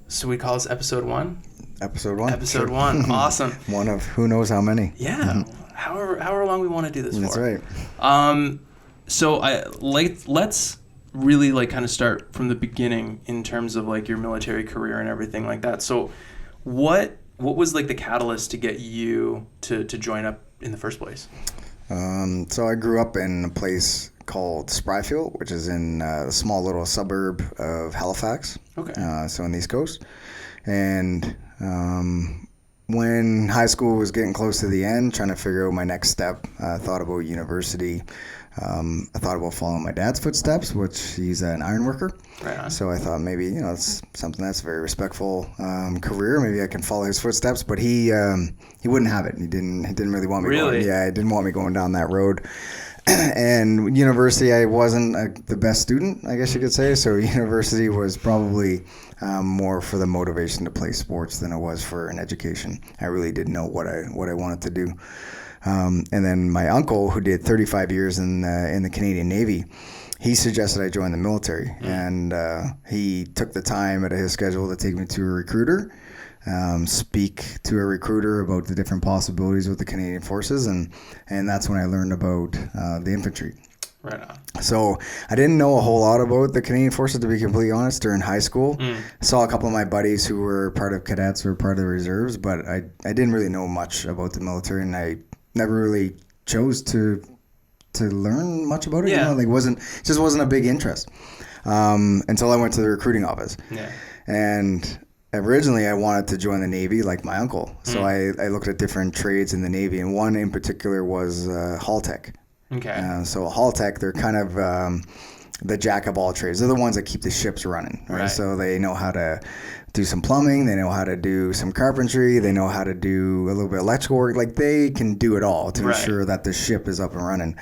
So we call this episode 1? Episode 1. Episode Sure. 1. Awesome. One of who knows how many. Yeah. However long we want to do this That's for. right. So let's really like kind of start from the beginning in terms of like your military career and everything like that. So what was like the catalyst to get you to join up in the first place? So I grew up in a place called Spryfield, which is in a small little suburb of Halifax. Okay. So on the East Coast. And when high school was getting close to the end, trying to figure out my next step, I thought about university. I thought about following my dad's footsteps, which he's an iron worker. Right on. So I thought maybe, it's something that's a very respectful career. Maybe I can follow his footsteps, but he wouldn't have it. He didn't really want me Really? he didn't want me going down that road. And university, I wasn't the best student, I guess you could say. So university was probably more for the motivation to play sports than it was for an education. I really didn't know what I wanted to do. And then my uncle, who did 35 years in the Canadian Navy, he suggested I join the military. And he took the time out of his schedule to take me to a recruiter, speak to a recruiter about the different possibilities with the Canadian Forces. And that's when I learned about the infantry. Right on. So I didn't know a whole lot about the Canadian Forces, to be completely honest, during high school. I saw a couple of my buddies who were part of cadets or part of the reserves, but I didn't really know much about the military, and I never really chose to learn much about it. Yeah. It just wasn't a big interest until I went to the recruiting office. Yeah. And originally I wanted to join the Navy like my uncle. So I looked at different trades in the Navy, and one in particular was hull tech. Okay. So hull tech, they're kind of the jack of all trades. They're the ones that keep the ships running, right? So they know how to do some plumbing, they know how to do some carpentry, they know how to do a little bit of electrical work. Like, they can do it all to ensure that the ship is up and running.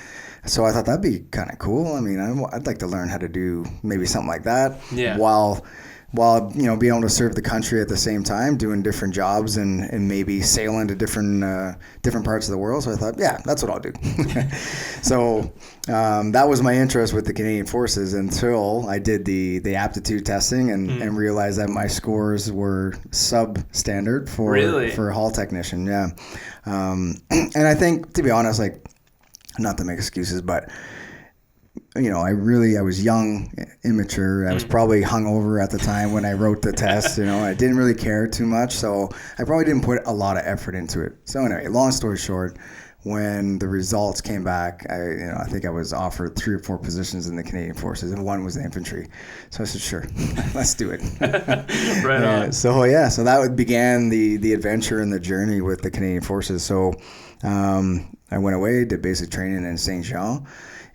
So I thought that'd be kind of cool. I mean, I'd like to learn how to do maybe something like that. Yeah. While being able to serve the country at the same time, doing different jobs and maybe sailing to different parts of the world. So I thought, yeah, that's what I'll do. So that was my interest with the Canadian Forces until I did the aptitude testing and realized that my scores were substandard for a hull technician. Yeah. And I think, to be honest, like, not to make excuses, but I was young, immature. I was probably hungover at the time when I wrote the test. I didn't really care too much, so I probably didn't put a lot of effort into it. So anyway, long story short, when the results came back, I think I was offered 3 or 4 positions in the Canadian Forces, and one was the infantry. So I said, sure, let's do it. Right on. So that began the adventure and the journey with the Canadian Forces. So I went away, did basic training in Saint Jean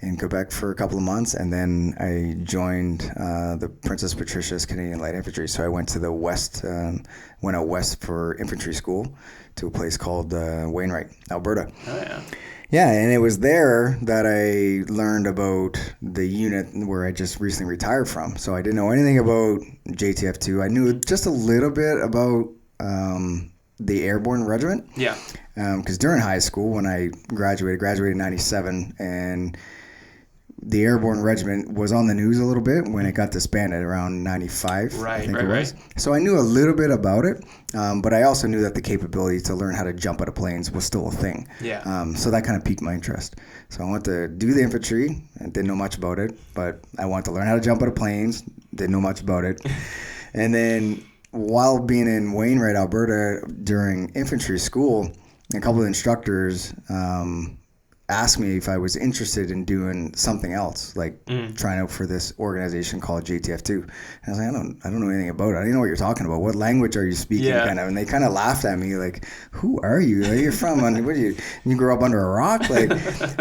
in Quebec for a couple of months, and then I joined the Princess Patricia's Canadian Light Infantry. So I went to the west, went out west for infantry school to a place called Wainwright, Alberta. Oh, yeah. Yeah, and it was there that I learned about the unit where I just recently retired from. So I didn't know anything about JTF2. I knew just a little bit about the Airborne Regiment. Yeah. Because during high school, when I graduated in 97, and the Airborne Regiment was on the news a little bit when it got disbanded around 95, I think it was. So I knew a little bit about it, but I also knew that the capability to learn how to jump out of planes was still a thing. Yeah. So that kind of piqued my interest. So I wanted to do the infantry. I didn't know much about it, but I wanted to learn how to jump out of planes. Didn't know much about it. And then while being in Wainwright, Alberta, during infantry school, a couple of instructors asked me if I was interested in doing something else, like trying out for this organization called JTF2. And I was like, I don't know anything about it. I don't know what you're talking about. What language are you speaking? Yeah. Kind of, and they kind of laughed at me, like, "Who are you? Where are you from? You grew up under a rock?" Like,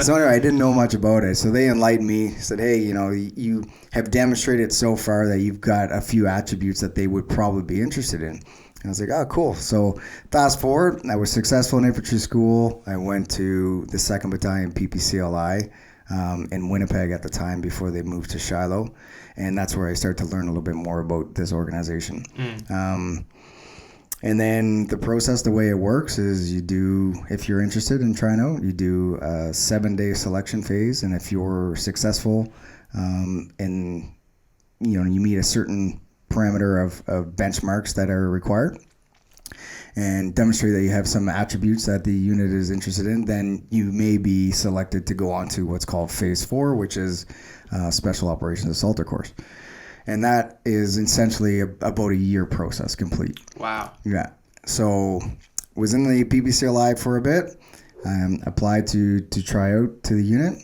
so anyway, I didn't know much about it. So they enlightened me, said, "Hey, you have demonstrated so far that you've got a few attributes that they would probably be interested in." I was like, oh, cool. So fast forward, I was successful in infantry school. I went to the 2nd Battalion PPCLI in Winnipeg at the time before they moved to Shiloh. And that's where I started to learn a little bit more about this organization. And then the process, the way it works is you do, if you're interested in trying out, you do a 7-day selection phase. And if you're successful and you meet a certain parameter of benchmarks that are required and demonstrate that you have some attributes that the unit is interested in, then you may be selected to go on to what's called Phase 4, which is Special Operations Assaulter course. And that is essentially about a year process complete. Wow. Yeah. So was in the PPCLI for a bit. Applied to try out to the unit.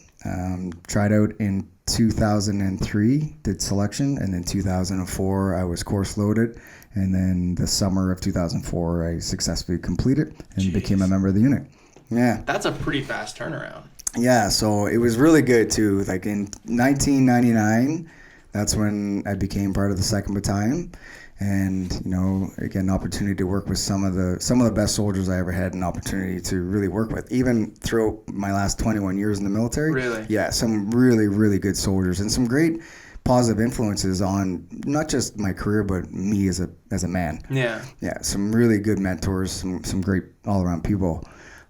Tried out in 2003, did selection, and then 2004 I was course loaded. And then the summer of 2004, I successfully completed and became a member of the unit. Yeah. That's a pretty fast turnaround. Yeah, so it was really good too. Like in 1999, that's when I became part of the 2nd Battalion. And, again, opportunity to work with some of the best soldiers I ever had an opportunity to really work with. Even throughout my last 21 years in the military. Really? Yeah, some really, really good soldiers and some great positive influences on not just my career, but me as a man. Yeah. Yeah, some really good mentors, some great all-around people.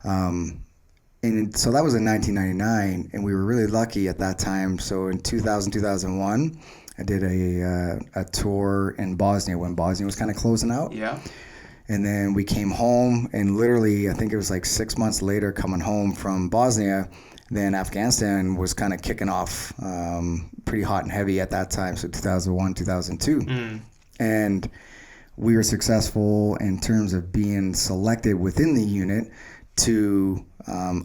And so that was in 1999, and we were really lucky at that time. So in 2000, 2001, I did a tour in Bosnia when Bosnia was kind of closing out. Yeah. And then we came home, and literally, I think it was like 6 months later coming home from Bosnia, then Afghanistan was kind of kicking off pretty hot and heavy at that time, so 2001, 2002. And we were successful in terms of being selected within the unit to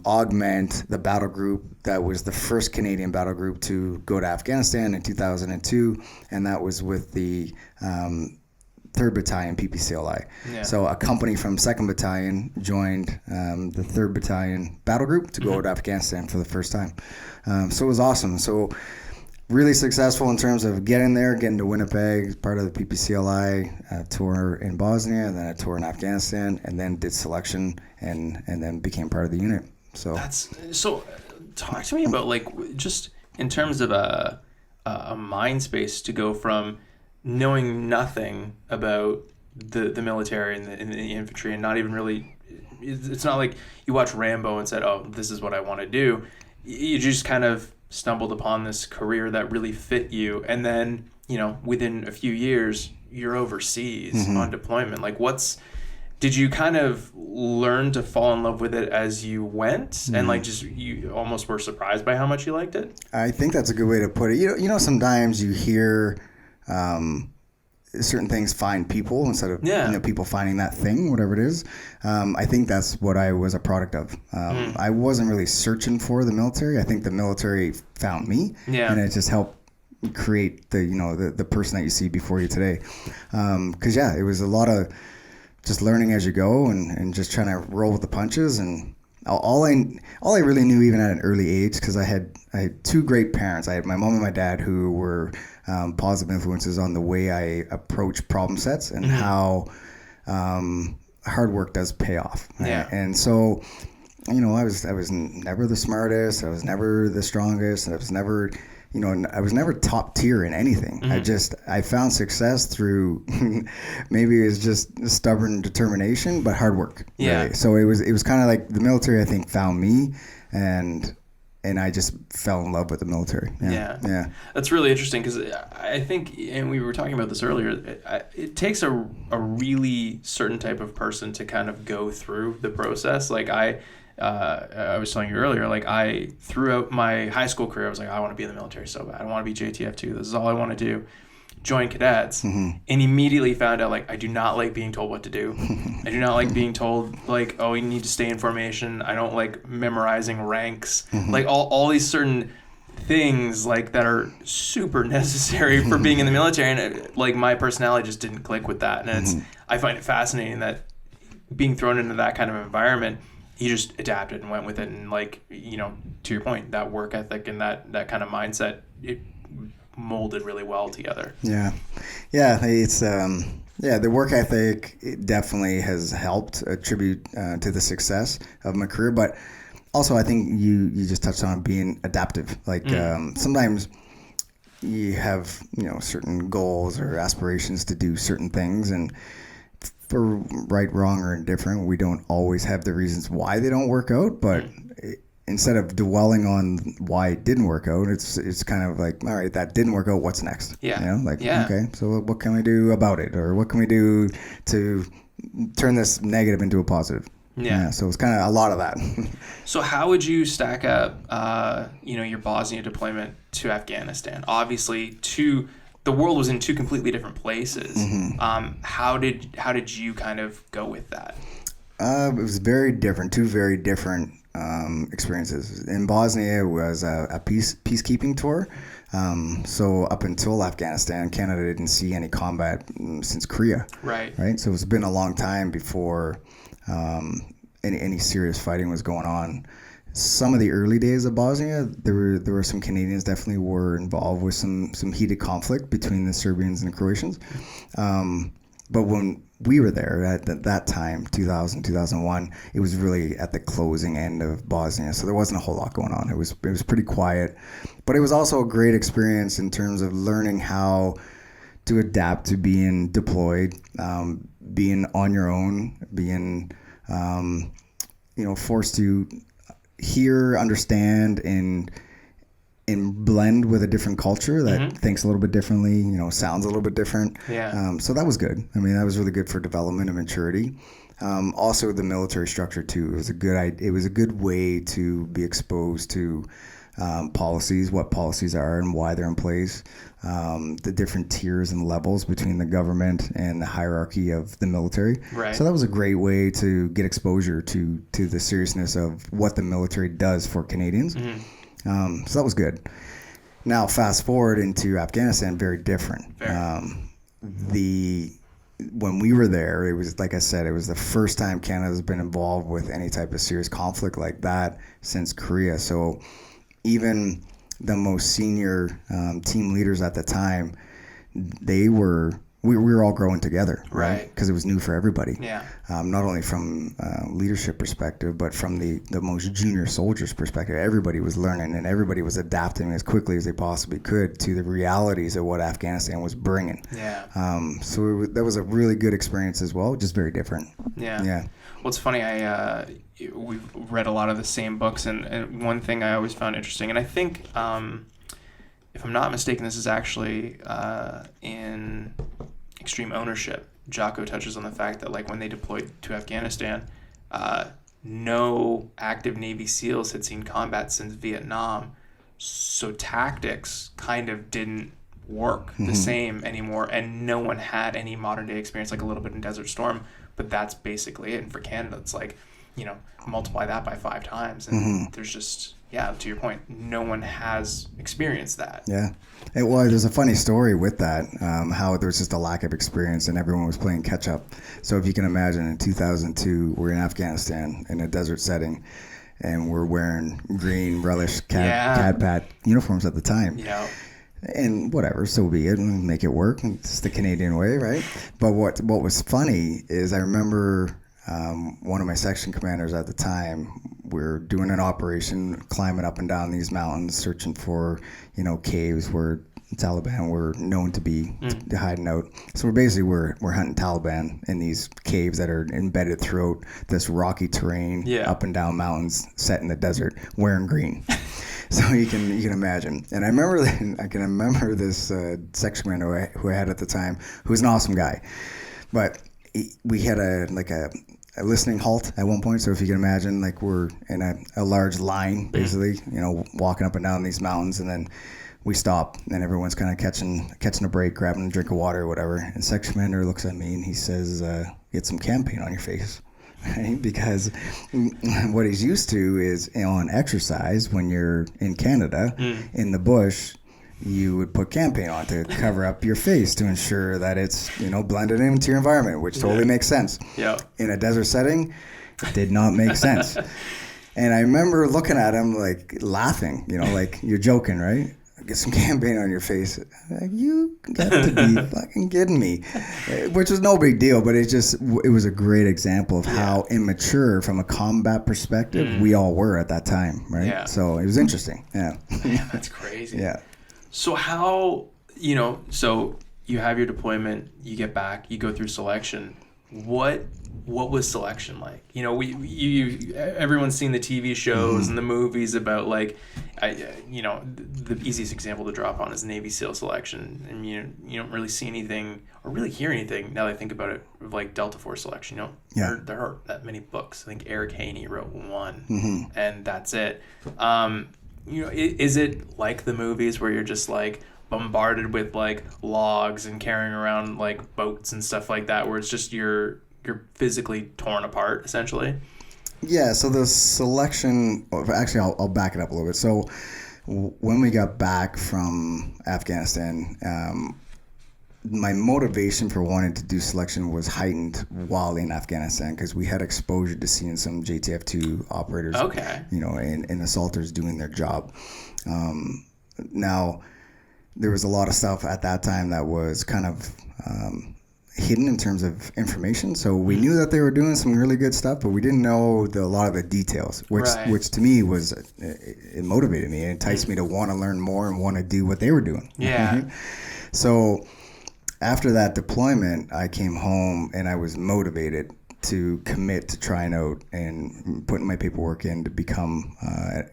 augment the battle group that was the first Canadian battle group to go to Afghanistan in 2002, and that was with the 3rd Battalion PPCLI. Yeah. So a company from 2nd Battalion joined the 3rd Battalion battle group to go to Afghanistan for the first time. So it was awesome. So really successful in terms of getting there, getting to Winnipeg, part of the PPCLI, tour in Bosnia, and then a tour in Afghanistan, and then did selection and then became part of the unit. So talk to me about just in terms of a mind space to go from knowing nothing about the military and the infantry and not even really, it's not like you watch Rambo and said, oh, this is what I want to do. You just kind of stumbled upon this career that really fit you, and then within a few years you're overseas on deployment. Did you kind of learn to fall in love with it as you went, and you almost were surprised by how much you liked it? I think that's a good way to put it. Sometimes you hear certain things find people instead of people finding that thing, whatever it is. I think that's what I was a product of. I wasn't really searching for the military. I think the military found me, and it just helped create the person that you see before you today. Because it was a lot of just learning as you go and just trying to roll with the punches. And all I really knew, even at an early age, because I had 2 great parents. I had my mom and my dad, who were positive influences on the way I approach problem sets and how hard work does pay off. Right? Yeah. And so, I was never the smartest. I was never the strongest. I was never, I was never top tier in anything. I found success through maybe it's just stubborn determination, but hard work. Yeah. Really. So it was kind of like the military, I think, found me, and I just fell in love with the military. Yeah. That's really interesting, because I think, and we were talking about this earlier, it takes a really certain type of person to kind of go through the process. I was telling you earlier, throughout my high school career, I was like, I want to be in the military so bad. I want to be JTF2. This is all I want to do. Joined cadets and immediately found out, I do not like being told what to do. I do not like being told, oh, you need to stay in formation. I don't like memorizing ranks. All these certain things, that are super necessary for being in the military. And, my personality just didn't click with that. And I find it fascinating that being thrown into that kind of environment, he just adapted and went with it. And to your point, that work ethic and that kind of mindset, it molded really well together. It's the work ethic, it definitely has helped attribute to the success of my career. But also, I think you just touched on being adaptive. Sometimes you have certain goals or aspirations to do certain things, and for right, wrong, or indifferent, we don't always have the reasons why they don't work out, but instead of dwelling on why it didn't work out, it's kind of like, all right, that didn't work out. What's next? Yeah. You know, like, Yeah. okay, so what can we do about it? Or what can we do to turn this negative into a positive? Yeah. So it's kind of a lot of that. So how would you stack up, your Bosnia deployment to Afghanistan? Obviously, the world was in two completely different places. How did you kind of go with that? It was very different, two very different experiences. In Bosnia, it was a peacekeeping tour. So up until Afghanistan, Canada didn't see any combat since Korea. Right. So it's been a long time before any serious fighting was going on. Some of the early days of Bosnia, there were some Canadians definitely were involved with some heated conflict between the Serbians and the Croatians. But when we were there at that time, 2000, 2001, it was really at the closing end of Bosnia. So there wasn't a whole lot going on. It was pretty quiet. But it was also a great experience in terms of learning how to adapt to being deployed, being on your own, being forced to hear, understand, and blend with a different culture that thinks a little bit differently, sounds a little bit different. Yeah. So that was good. I mean, that was really good for development and maturity. Also, the military structure too. It was a good way to be exposed to policies, what policies are and why they're in place, the different tiers and levels between the government and the hierarchy of the military. Right. So that was a great way to get exposure to the seriousness of what the military does for Canadians. So that was good. Now, fast forward into Afghanistan, very different. When we were there, it was, like I said, it was the first time Canada's been involved with any type of serious conflict like that since Korea. So even the most senior team leaders at the time, we were all growing together, right? Because it was new for everybody. Yeah. Not only from leadership perspective, but from the most junior soldiers' perspective. Everybody was learning and everybody was adapting as quickly as they possibly could to the realities of what Afghanistan was bringing. Yeah. So that was a really good experience as well, just very different. Yeah. Yeah. Well, it's funny. We've read a lot of the same books, and one thing I always found interesting, and I think, if I'm not mistaken, this is actually in Extreme Ownership. Jocko touches on the fact that, like, when they deployed to Afghanistan, no active Navy SEALs had seen combat since Vietnam, so tactics kind of didn't work the same anymore, and no one had any modern day experience, like a little bit in Desert Storm, but that's basically it. And for Canada, it's like, multiply that by 5 times, and there's just, to your point, no one has experienced that. Yeah. There's a funny story with that, how there was just a lack of experience and everyone was playing catch up. So if you can imagine, in 2002, we're in Afghanistan in a desert setting, and we're wearing green relish CAD-PAT uniforms at the time. Yeah. And whatever, so be it, and make it work. It's the Canadian way, right? But what was funny is I remember one of my section commanders at the time, we're doing an operation, climbing up and down these mountains, searching for, caves where Taliban were known to be hiding out. So we're hunting Taliban in these caves that are embedded throughout this rocky terrain, up and down mountains, set in the desert, wearing green. So you can imagine. And I can remember this section commander who I had at the time, who was an awesome guy. But we had a listening halt at one point. So if you can imagine, like, we're in a large line, basically, walking up and down these mountains, and then we stop, and everyone's kind of catching a break, grabbing a drink of water or whatever. And section commander looks at me and he says, "Get some campaign on your face." Right? Because what he's used to is on exercise, when you're in Canada, in the bush, you would put campaign on to cover up your face to ensure that it's, blended into your environment, which totally makes sense. Yeah. In a desert setting, it did not make sense. And I remember looking at him, like, laughing, like, you're joking, right? Get some campaign on your face. Like, you got to be fucking kidding me. Which was no big deal, but it was a great example of how immature from a combat perspective we all were at that time, right? Yeah. So it was interesting. Yeah. Man, that's crazy. Yeah. So how, so you have your deployment, you get back, you go through selection. What what was selection like? You know, everyone's seen the TV shows and the movies about like, the easiest example to drop on is Navy SEAL selection, and you don't really see anything or really hear anything now that I think about it of like Delta Force selection. There aren't that many books. I think Eric Haney wrote one, and that's it. Is it like the movies where you're just like bombarded with like logs and carrying around like boats and stuff like that, where it's just you're physically torn apart essentially? Yeah, so the selection, actually I'll back it up a little bit. So when we got back from Afghanistan, my motivation for wanting to do selection was heightened while in Afghanistan, because we had exposure to seeing some JTF-2 operators, and assaulters doing their job. Now, there was a lot of stuff at that time that was kind of hidden in terms of information. So we knew that they were doing some really good stuff, but we didn't know a lot of the details, which to me was, it motivated me. It enticed me to want to learn more and want to do what they were doing. Yeah. So after that deployment, I came home and I was motivated to commit to trying out and putting my paperwork in to become,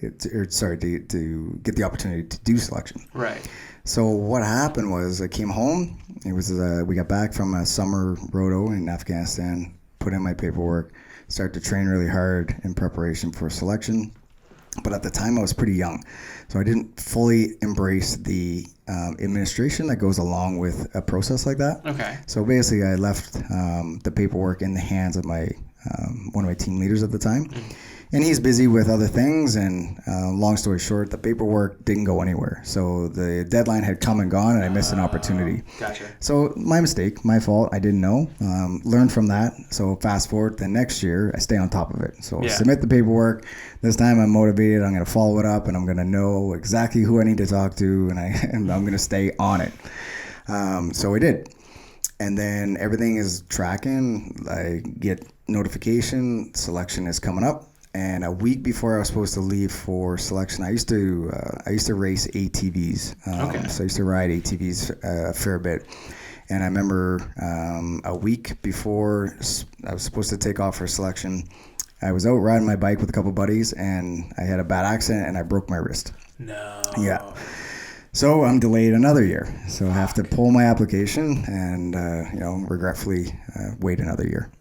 to get the opportunity to do selection. Right. So what happened was I came home. It was we got back from a summer roto in Afghanistan, put in my paperwork, started to train really hard in preparation for selection. But at the time I was pretty young, so I didn't fully embrace the administration that goes along with a process like that. Okay. So basically I left the paperwork in the hands of my one of my team leaders at the time. And he's busy with other things, and long story short, the paperwork didn't go anywhere. So the deadline had come and gone, and I missed an opportunity. Gotcha. So my mistake, my fault, I didn't know. Learned from that. So fast forward, the next year, I stay on top of it. So submit the paperwork. This time I'm motivated. I'm going to follow it up, and I'm going to know exactly who I need to talk to, and I'm going to stay on it. So I did. And then everything is tracking. I get notification, selection is coming up. And a week before I was supposed to leave for selection, I used to race ATVs. So I used to ride ATVs a fair bit. And I remember a week before I was supposed to take off for selection, I was out riding my bike with a couple buddies, and I had a bad accident and I broke my wrist. No. Yeah. So I'm delayed another year. So I have to pull my application and regretfully wait another year.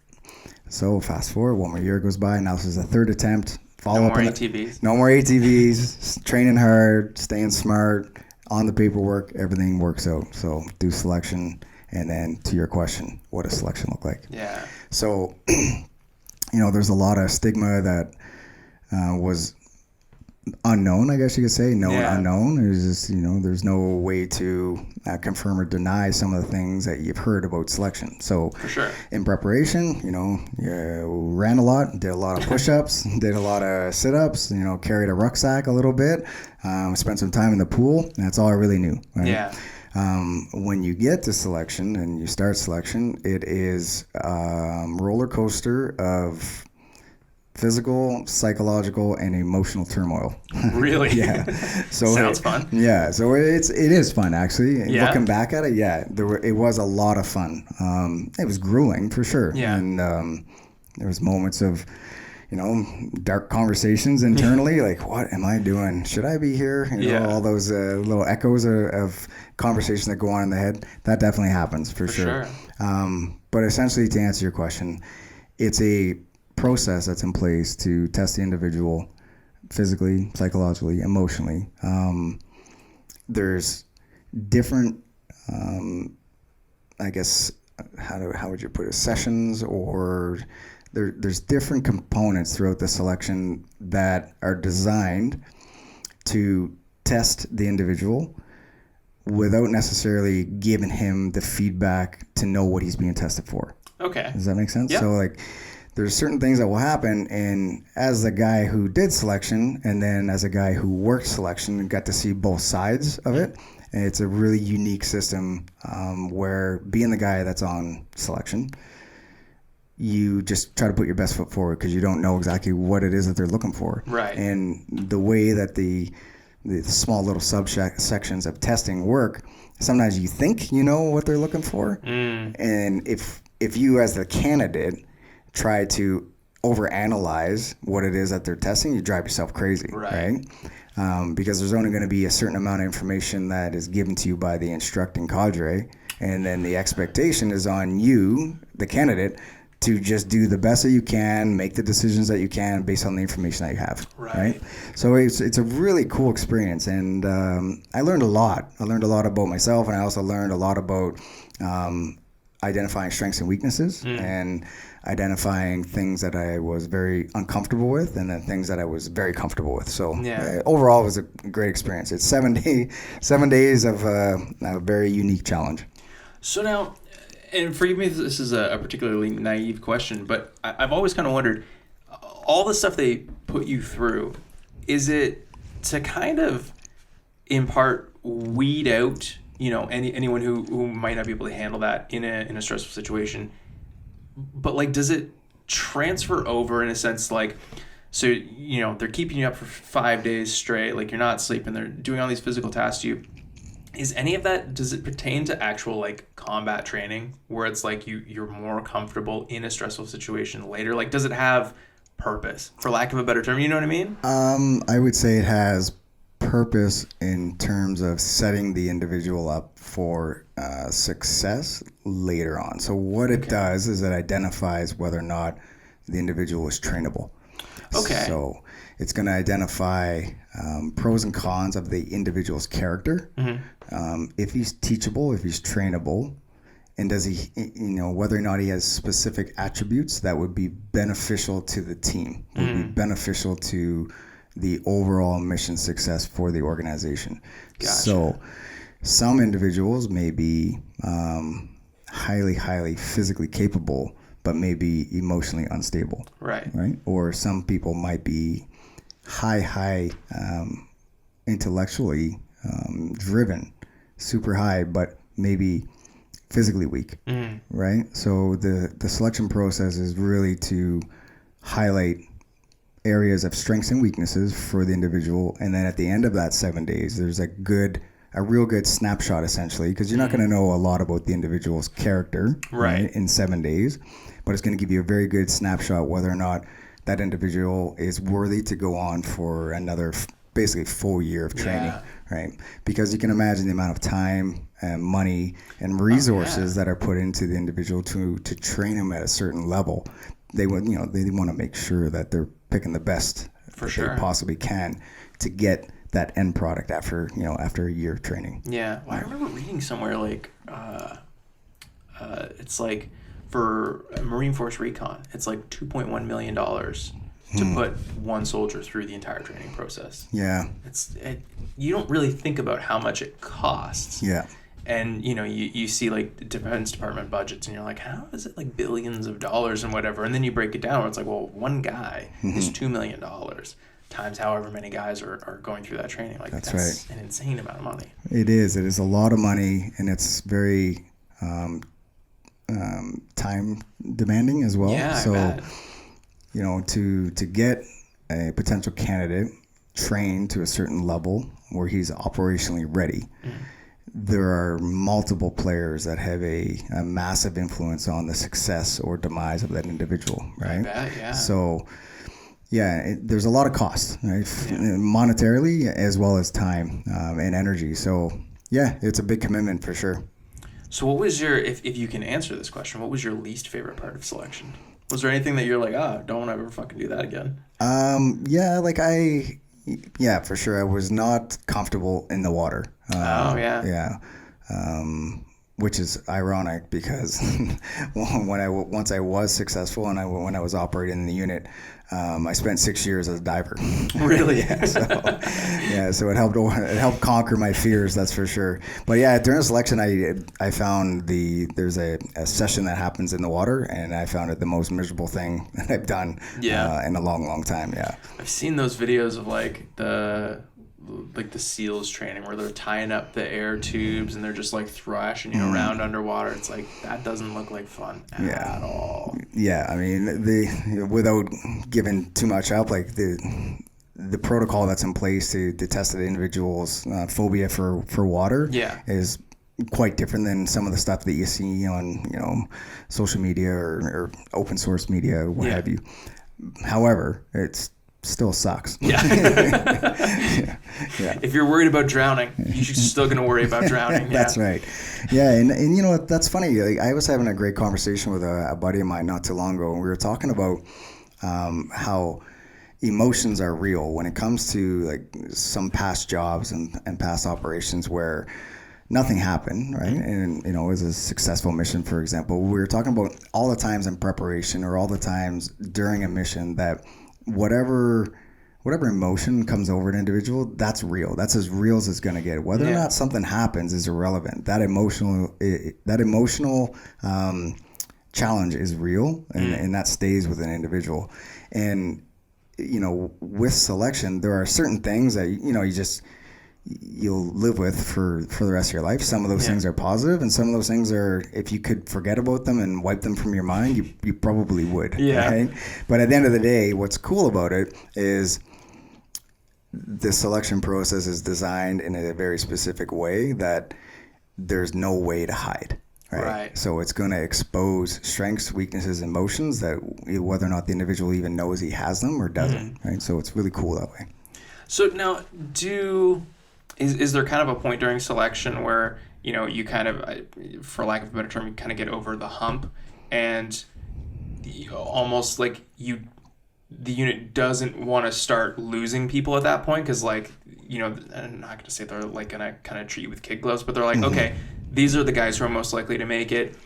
So fast forward, one more year goes by. Now this is the third attempt. No more ATVs. No more ATVs. Training hard, staying smart, on the paperwork. Everything works out. So do selection, and then to your question, what does selection look like? Yeah. So, there's a lot of stigma that was unknown, I guess you could say, unknown. There's just, there's no way to confirm or deny some of the things that you've heard about selection. So for sure, in preparation, ran a lot, did a lot of push-ups, did a lot of sit-ups, carried a rucksack a little bit, spent some time in the pool. That's all I really knew. Right? Yeah. When you get to selection and you start selection, it is a roller coaster of physical, psychological, and emotional turmoil. Really? Yeah. So sounds fun. Yeah. So it is fun, actually. Yeah. Looking back at it, it was a lot of fun. It was grueling for sure. Yeah. And there was moments of, dark conversations internally, like, what am I doing? Should I be here? All those little echoes of conversation that go on in the head. That definitely happens for sure. But essentially, to answer your question, it's a process that's in place to test the individual physically, psychologically, emotionally. There's different, I guess, how would you put it, sessions, or there's different components throughout the selection that are designed to test the individual without necessarily giving him the feedback to know what he's being tested for. Okay. Does that make sense? Yeah. So there's certain things that will happen, and as a guy who did selection and then as a guy who worked selection and got to see both sides of it, and it's a really unique system where being the guy that's on selection, you just try to put your best foot forward because you don't know exactly what it is that they're looking for. Right. And the way that the small little subsections of testing work, sometimes you think you know what they're looking for. And if you as the candidate try to overanalyze what it is that they're testing, you drive yourself crazy, right? Because there's only going to be a certain amount of information that is given to you by the instructing cadre, and then the expectation is on you, the candidate, to just do the best that you can, make the decisions that you can based on the information that you have, right? So it's a really cool experience, and I learned a lot. I learned a lot about myself, and I also learned a lot about identifying strengths and weaknesses, and identifying things that I was very uncomfortable with, and then things that I was very comfortable with. So overall, it was a great experience. It's 7 days of a very unique challenge. So now, and forgive me if this is a particularly naive question, but I've always kind of wondered, all the stuff they put you through, is it to kind of, in part, weed out, you know, anyone who might not be able to handle that in a stressful situation? But, like, does it transfer over in a sense, like, so, you know, they're keeping you up for 5 days straight, like, you're not sleeping, they're doing all these physical tasks to you. Is any of that, does it pertain to actual, like, combat training, where it's like you're more comfortable in a stressful situation later? Like, does it have purpose, for lack of a better term? You know what I mean? I would say it has purpose in terms of setting the individual up for success later on. So what it does is it identifies whether or not the individual is trainable. Okay. So it's going to identify pros and cons of the individual's character. If he's teachable, if he's trainable, and does he, you know, whether or not he has specific attributes that would be beneficial to the team, would be beneficial to the overall mission success for the organization. Gotcha. So some individuals may be highly physically capable, but maybe emotionally unstable. Right. Or some people might be high intellectually driven, super high, but maybe physically weak. Right. So the selection process is really to highlight areas of strengths and weaknesses for the individual, and then at the end of that 7 days, there's a real good snapshot, essentially, because you're not going to know a lot about the individual's character in 7 days, but it's going to give you a very good snapshot whether or not that individual is worthy to go on for another basically full year of training, right? Because you can imagine the amount of time and money and resources that are put into the individual to train him at a certain level. They would, you know, they want to make sure that they're picking the best they possibly can to get that end product after a year of training. Yeah, well, I remember reading somewhere like it's like for Marine Force Recon, it's like $2.1 million to put one soldier through the entire training process. Yeah, you don't really think about how much it costs. Yeah. And, you know, you see, like, Defense Department budgets, and you're like, how is it, like, billions of dollars and whatever? And then you break it down, where it's like, well, one guy is $2 million times however many guys are going through that training. Like, that's right. An insane amount of money. It is. It is a lot of money, and it's very time demanding as well. Yeah, so, I bet. You know, to get a potential candidate trained to a certain level where he's operationally ready, there are multiple players that have a massive influence on the success or demise of that individual, right? I bet, yeah. So, there's a lot of cost, right? Monetarily as well as time and energy. So, it's a big commitment for sure. So what was your, if you can answer this question, what was your least favorite part of selection? Was there anything that you're like, don't ever fucking do that again? For sure. I was not comfortable in the water. Which is ironic because once I was successful and when I was operating in the unit, I spent 6 years as a diver. Really? So it helped conquer my fears, that's for sure. But during selection, I found there's a session that happens in the water, and I found it the most miserable thing that I've done in a long time. Yeah, I've seen those videos of like the SEALs training where they're tying up the air tubes and they're just like thrashing you around underwater. It's like, that doesn't look like fun at all. Yeah, I mean, without giving too much up, like the protocol that's in place to test the individual's phobia for water is quite different than some of the stuff that you see on, social media or open source media, what have you. However, it still sucks. Yeah. Yeah. If you're worried about drowning, you're still going to worry about drowning. Yeah. That's right. Yeah, and that's funny. Like, I was having a great conversation with a buddy of mine not too long ago, and we were talking about how emotions are real when it comes to like some past jobs and past operations where nothing happened, right? And, it was a successful mission, for example. We were talking about all the times in preparation or all the times during a mission that whatever emotion comes over an individual, that's real. That's as real as it's going to get. Whether or not something happens is irrelevant. That emotional challenge is real, and that stays with an individual. And, with selection, there are certain things that, you'll live with for the rest of your life. Some of those things are positive, and some of those things are, if you could forget about them and wipe them from your mind, you probably would. Yeah. Right? But at the end of the day, what's cool about it is the selection process is designed in a very specific way that there's no way to hide. Right. So it's going to expose strengths, weaknesses, emotions that whether or not the individual even knows he has them or doesn't. Right. So it's really cool that way. So now, is there kind of a point during selection where, you kind of, for lack of a better term, you kind of get over the hump and almost like the unit doesn't want to start losing people at that point? Because, like, I'm not going to say they're like going to kind of treat you with kid gloves, but they're like, okay, these are the guys who are most likely to make it.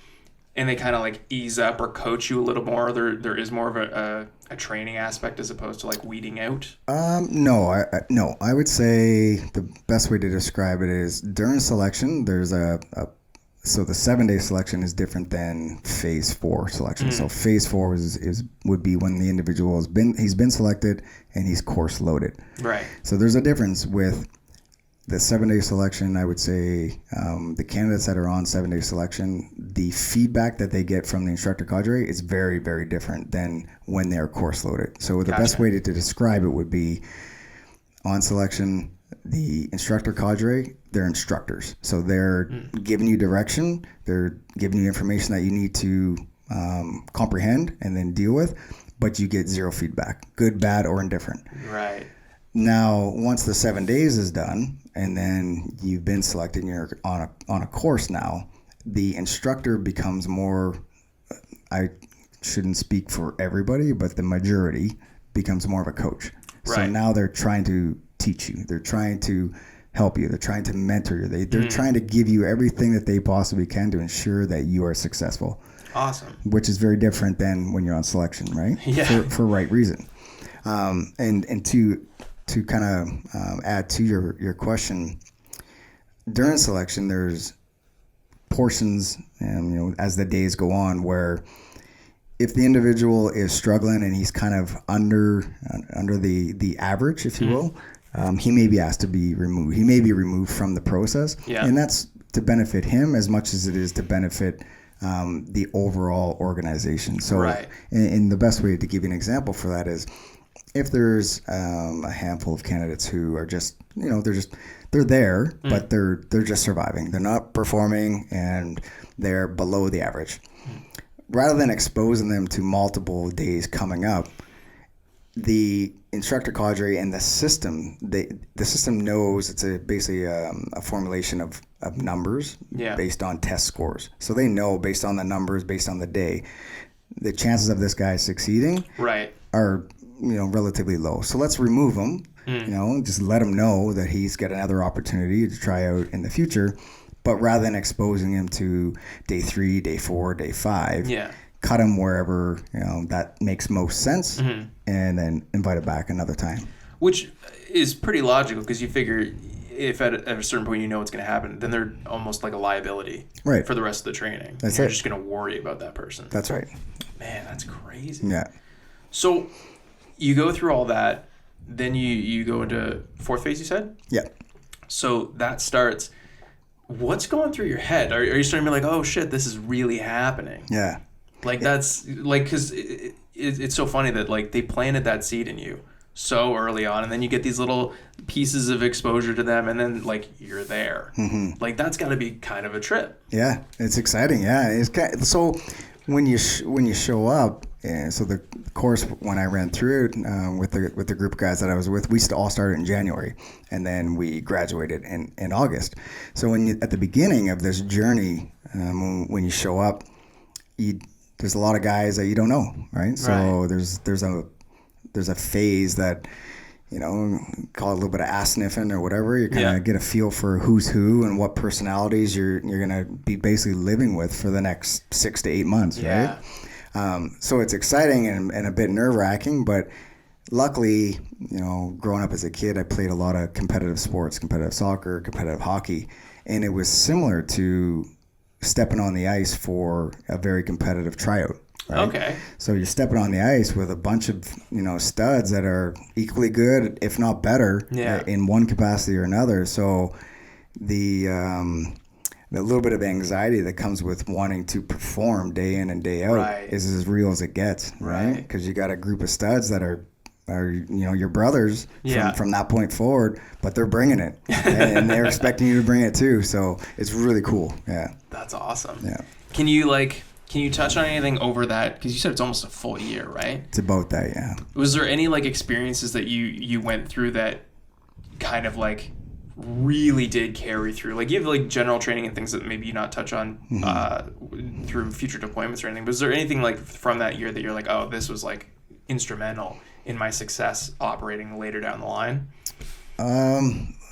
And they kind of like ease up or coach you a little more. There is more of a training aspect as opposed to like weeding out. No. I would say the best way to describe it is during selection. There's so the 7-day selection is different than phase 4 selection. So phase 4 would be when the individual he's been selected and he's course loaded. Right. So there's a difference with the 7-day selection. I would say the candidates that are on 7-day selection, the feedback that they get from the instructor cadre is very, very different than when they're course loaded. So the best way to describe it would be on selection, the instructor cadre, they're instructors. So they're giving you direction. They're giving you information that you need to comprehend and then deal with, but you get zero feedback, good, bad, or indifferent. Right. Now, once the 7 days is done, and then you've been selected and you're on a course now, the instructor becomes more, I shouldn't speak for everybody, but the majority becomes more of a coach. Right. So now they're trying to teach you. They're trying to help you. They're trying to mentor you. They're trying to give you everything that they possibly can to ensure that you are successful. Awesome. Which is very different than when you're on selection, right? Yeah. For right reason. And to kind of add to your question, during selection, there's portions, as the days go on, where if the individual is struggling and he's kind of under the average, if you will, he may be asked to be removed. He may be removed from the process, and that's to benefit him as much as it is to benefit the overall organization. So, and the best way to give you an example for that is, if there's a handful of candidates who are just, they're there, but they're just surviving. They're not performing and they're below the average. Rather than exposing them to multiple days coming up, the instructor cadre and the system, the system knows it's basically a formulation of numbers based on test scores. So they know based on the numbers, based on the day, the chances of this guy succeeding are relatively low. So let's remove him, just let him know that he's got another opportunity to try out in the future. But rather than exposing him to day 3, day 4, day 5, cut him wherever that makes most sense, and then invite him back another time. Which is pretty logical, because you figure if at a certain point you know what's going to happen, then they're almost like a liability for the rest of the training. You're just going to worry about that person. That's right. Man, that's crazy. Yeah. So you go through all that, then you go into 4th phase, you said? Yeah. So that starts. What's going through your head? Are you starting to be like, oh shit, this is really happening? Yeah. Like that's like, because it's so funny that like they planted that seed in you so early on, and then you get these little pieces of exposure to them, and then like you're there. Like that's got to be kind of a trip. Yeah, it's exciting. Yeah, so when you show up, so the course when I ran through it with the group of guys that I was with, we all started in January, and then we graduated in August. So at the beginning of this journey, when you show up, there's a lot of guys that you don't know, right? So there's a phase that, call it a little bit of ass sniffing or whatever. You kind of get a feel for who's who and what personalities you're going to be basically living with for the next 6 to 8 months, right? So it's exciting and a bit nerve-wracking, but luckily, growing up as a kid, I played a lot of competitive sports, competitive soccer, competitive hockey, and it was similar to stepping on the ice for a very competitive tryout. Right? Okay. So you're stepping on the ice with a bunch of, studs that are equally good, if not better, in one capacity or another. So the little bit of anxiety that comes with wanting to perform day in and day out is as real as it gets, right? Because you got a group of studs that are your brothers from that point forward, but they're bringing it, and they're expecting you to bring it too. So it's really cool. Yeah. That's awesome. Yeah. Can you touch on anything over that? Because you said it's almost a full year, right? It's about that, yeah. Was there any experiences that you went through that kind of really did carry through? Like you have general training and things that maybe you not touch on through future deployments or anything. But was there anything from that year that you're oh, this was instrumental in my success operating later down the line?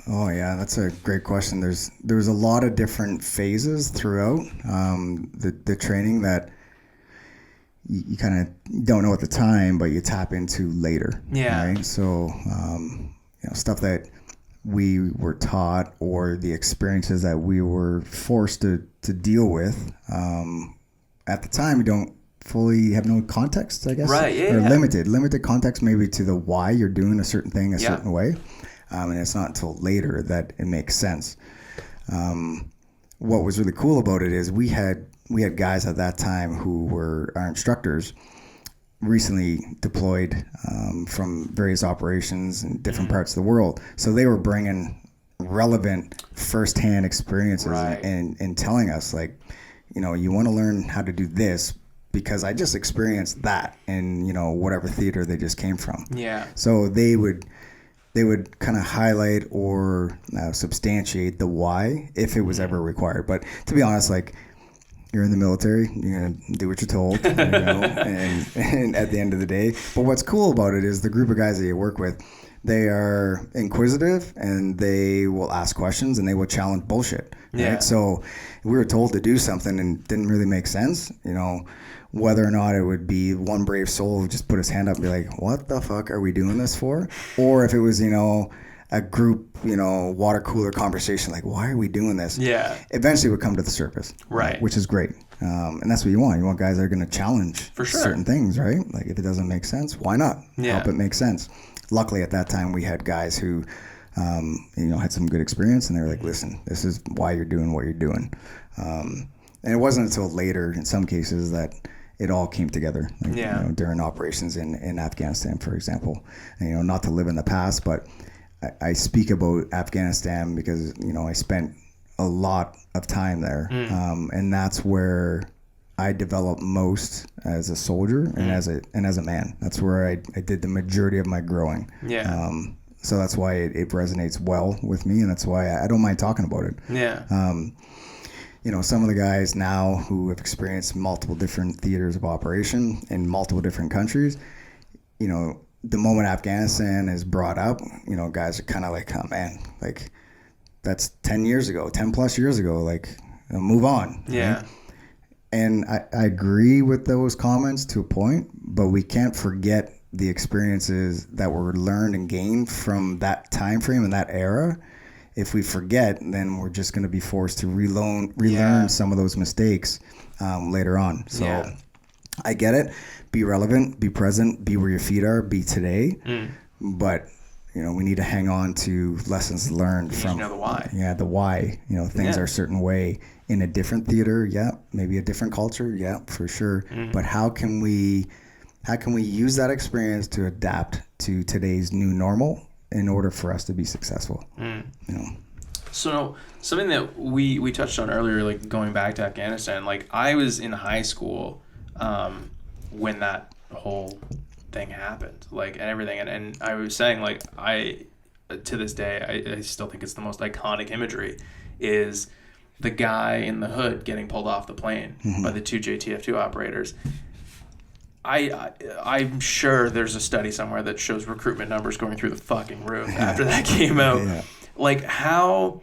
Oh yeah, that's a great question. There's a lot of different phases throughout the training that you kind of don't know at the time, but you tap into later. Yeah. Right. So stuff that we were taught or the experiences that we were forced to deal with at the time, we don't fully have no context, I guess. Right. Yeah. Or limited context maybe to the why you're doing a certain thing a certain way. And it's not until later that it makes sense. What was really cool about it is we had guys at that time who were our instructors, recently deployed from various operations in different parts of the world. So they were bringing relevant firsthand experiences and telling us you want to learn how to do this because I just experienced that in whatever theater they just came from. Yeah. So they would kind of highlight or substantiate the why if it was ever required. But to be honest, you're in the military, you're going to do what you're told, and at the end of the day. But what's cool about it is the group of guys that you work with, they are inquisitive and they will ask questions and they will challenge bullshit. Right? Yeah. So we were told to do something and it didn't really make sense, whether or not it would be one brave soul who just put his hand up and be like, what the fuck are we doing this for? Or if it was, a group, water cooler conversation, why are we doing this? Yeah. Eventually it would come to the surface. Right. Which is great. And that's what you want. You want guys that are going to challenge for sure certain things, right? If it doesn't make sense, why not? Help it make sense. Luckily at that time we had guys who, had some good experience and they were like, listen, this is why you're doing what you're doing. And it wasn't until later in some cases that it all came together, during operations in Afghanistan, for example. And, not to live in the past, but I speak about Afghanistan because, I spent a lot of time there. And that's where I developed most as a soldier and as a man. That's where I did the majority of my growing. Yeah. So that's why it resonates well with me, and that's why I don't mind talking about it. Yeah. Some of the guys now who have experienced multiple different theaters of operation in multiple different countries, the moment Afghanistan is brought up, guys are kind of oh man, that's 10 plus years ago, move on. Yeah. Right? And I agree with those comments to a point, but we can't forget the experiences that were learned and gained from that time frame and that era. If we forget, then we're just going to be forced to relearn some of those mistakes later on. So I get it. Be relevant, be present, be where your feet are, be today. But, we need to hang on to lessons learned from the why. Yeah, the why. Things are a certain way in a different theater. Yeah, maybe a different culture. Yeah, for sure. But how can we how can we use that experience to adapt to today's new normal in order for us to be successful? You know. So something that we touched on earlier, like going back to Afghanistan, like I was in high school when that whole thing happened, like, and everything, and I was saying, like, I to this day I still think it's the most iconic imagery is the guy in the hood getting pulled off the plane by the two JTF2 operators. I'm sure there's a study somewhere that shows recruitment numbers going through the fucking roof after that came out. Yeah. Like, how,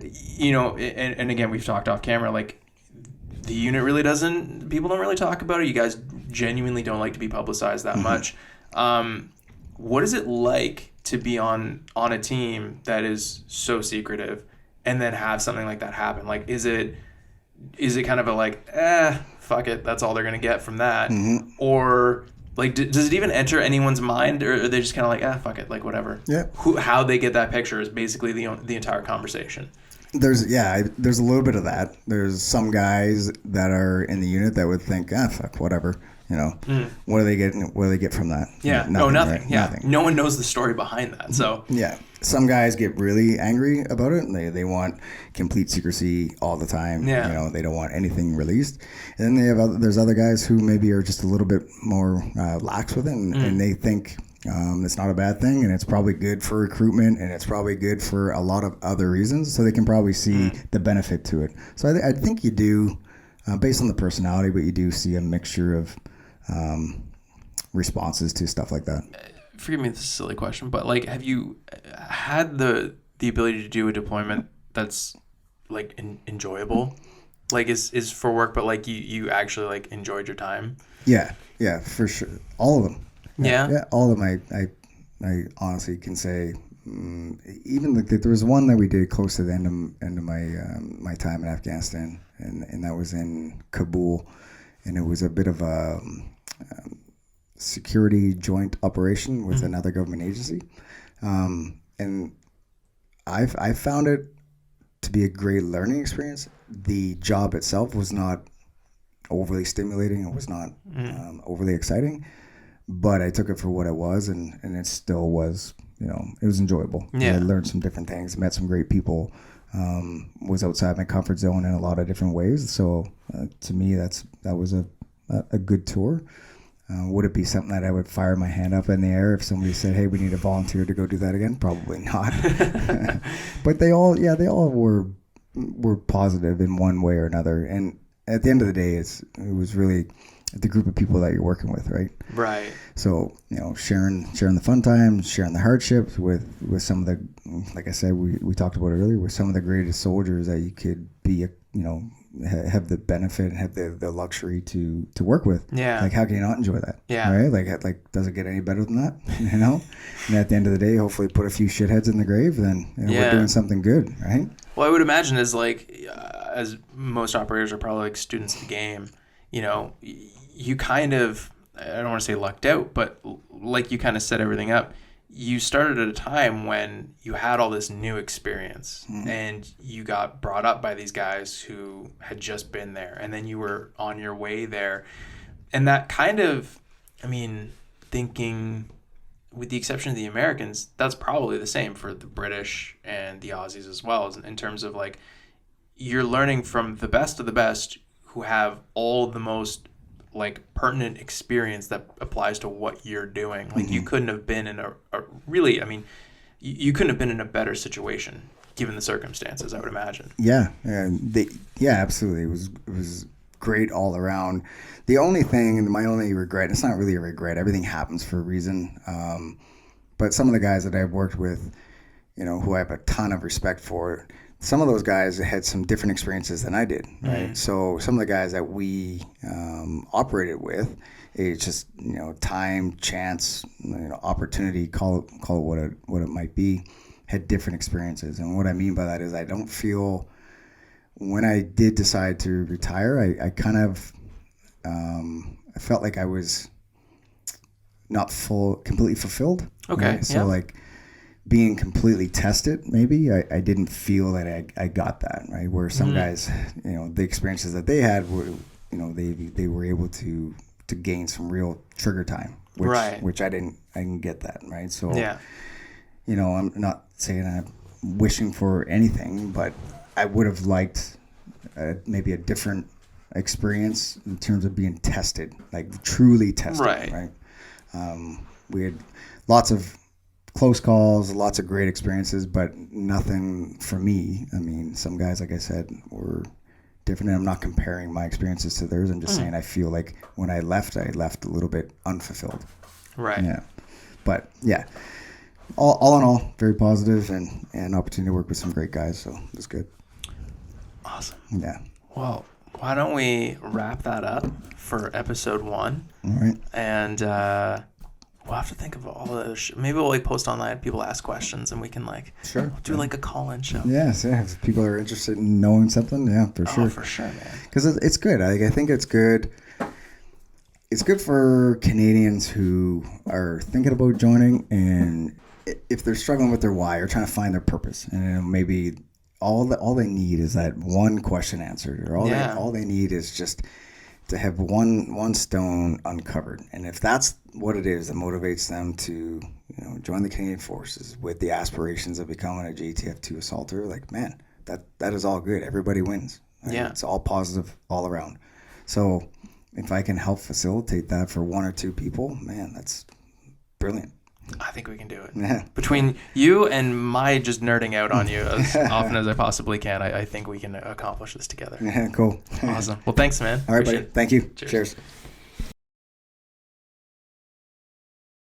you know, and again, we've talked off camera, like, the unit really doesn't, people don't really talk about it. You guys genuinely don't like to be publicized that much. What is it like to be on a team that is so secretive and then have something like that happen? Like, is it kind of a like, fuck it, that's all they're going to get from that? Or, like, does it even enter anyone's mind, or are they just kind of like, fuck it, like, whatever? Yeah. How they get that picture is basically the entire conversation. There's a little bit of that. There's some guys that are in the unit that would think, fuck, whatever. You know, what do they get from that? Yeah, nothing. Right? Yeah, nothing. No one knows the story behind that. So yeah, some guys get really angry about it, and they want complete secrecy all the time. Yeah, you know, they don't want anything released. And then there's other guys who maybe are just a little bit more lax with it, and they think it's not a bad thing, and it's probably good for recruitment, and it's probably good for a lot of other reasons. So they can probably see the benefit to it. So I think you do, based on the personality, but you do see a mixture of responses to stuff like that. Forgive me, this is a silly question, but like, have you had the ability to do a deployment that's like enjoyable, like is for work, but like you actually like enjoyed your time? Yeah, for sure, all of them. Yeah, all of them. I honestly can say, even there was one that we did close to the end of my time in Afghanistan, and that was in Kabul, and it was a bit of a security joint operation with another government agency, and I found it to be a great learning experience. The job itself was not overly stimulating. It was not overly exciting, but I took it for what it was, and it still was, you know, it was enjoyable. Yeah. I learned some different things, met some great people, was outside my comfort zone in a lot of different ways. So to me, that was a good tour. Would it be something that I would fire my hand up in the air if somebody said, "Hey, we need a volunteer to go do that again"? Probably not. But they all were positive in one way or another. And at the end of the day, it was really the group of people that you're working with, right? Right. So, you know, sharing the fun times, sharing the hardships with some of the, like I said, we talked about it earlier, with some of the greatest soldiers that you could be, you know, have the benefit and have the luxury to work with. Yeah. Like, how can you not enjoy that? Yeah. Right? Like, does it get any better than that? You know? And at the end of the day, hopefully put a few shitheads in the grave, then we're doing something good, right? Well, I would imagine as like, as most operators are probably like students of the game, you know, you kind of, I don't want to say lucked out, but like you kind of set everything up. You started at a time when you had all this new experience and you got brought up by these guys who had just been there, and then you were on your way there. And that kind of, I mean, thinking with the exception of the Americans, that's probably the same for the British and the Aussies as well, in terms of like, you're learning from the best of the best who have all the most like pertinent experience that applies to what you're doing. Like you couldn't have been in a really, I mean, you couldn't have been in a better situation given the circumstances, I would imagine. Yeah, absolutely. It was great all around. The only thing, my only regret, it's not really a regret. Everything happens for a reason. But some of the guys that I've worked with, you know, who I have a ton of respect for, some of those guys had some different experiences than I did, right? So some of the guys that we operated with, it's just, you know, time, chance, you know, opportunity, call it what it might be, had different experiences. And what I mean by that is I don't feel, when I did decide to retire, I kind of I felt like I was not completely fulfilled. Okay. Right? So like, being completely tested, maybe I didn't feel that I got that, right? Where some guys, you know, the experiences that they had were, you know, they were able to to gain some real trigger time, which Right. which I didn't get that, right? So Yeah. you know, I'm not saying I'm wishing for anything, but I would have liked maybe a different experience in terms of being tested, like truly tested, Right. We had lots of close calls, lots of great experiences, but nothing for me. I mean, some guys, like I said, were different, and I'm not comparing my experiences to theirs. I'm just saying I feel like when I left a little bit unfulfilled. Right. Yeah. But yeah, all in all, very positive and an opportunity to work with some great guys. So it was good. Awesome. Yeah. Well, why don't we wrap that up for episode 1? All right. And we'll have to think of all the maybe we'll like post online, people ask questions, and we can like Sure. do like a call-in show. Yes. Yeah. If people are interested in knowing something, yeah, for sure. Oh, for sure, man. Because it's good. I think it's good. It's good for Canadians who are thinking about joining, and if they're struggling with their why or trying to find their purpose, and maybe all they need is that one question answered, or all they need is just to have one stone uncovered. And if that's what it is that motivates them to join the Canadian Forces with the aspirations of becoming a JTF2 assaulter, like, man, that is all good. Everybody wins. Right? Yeah. It's all positive all around. So if I can help facilitate that for 1 or 2 people, man, that's brilliant. I think we can do it. Yeah. Between you and my just nerding out on you as often as I possibly can, I think we can accomplish this together. Yeah, cool. Awesome. Well, thanks, man. All right, Appreciate buddy. it. Thank you. Cheers. Cheers.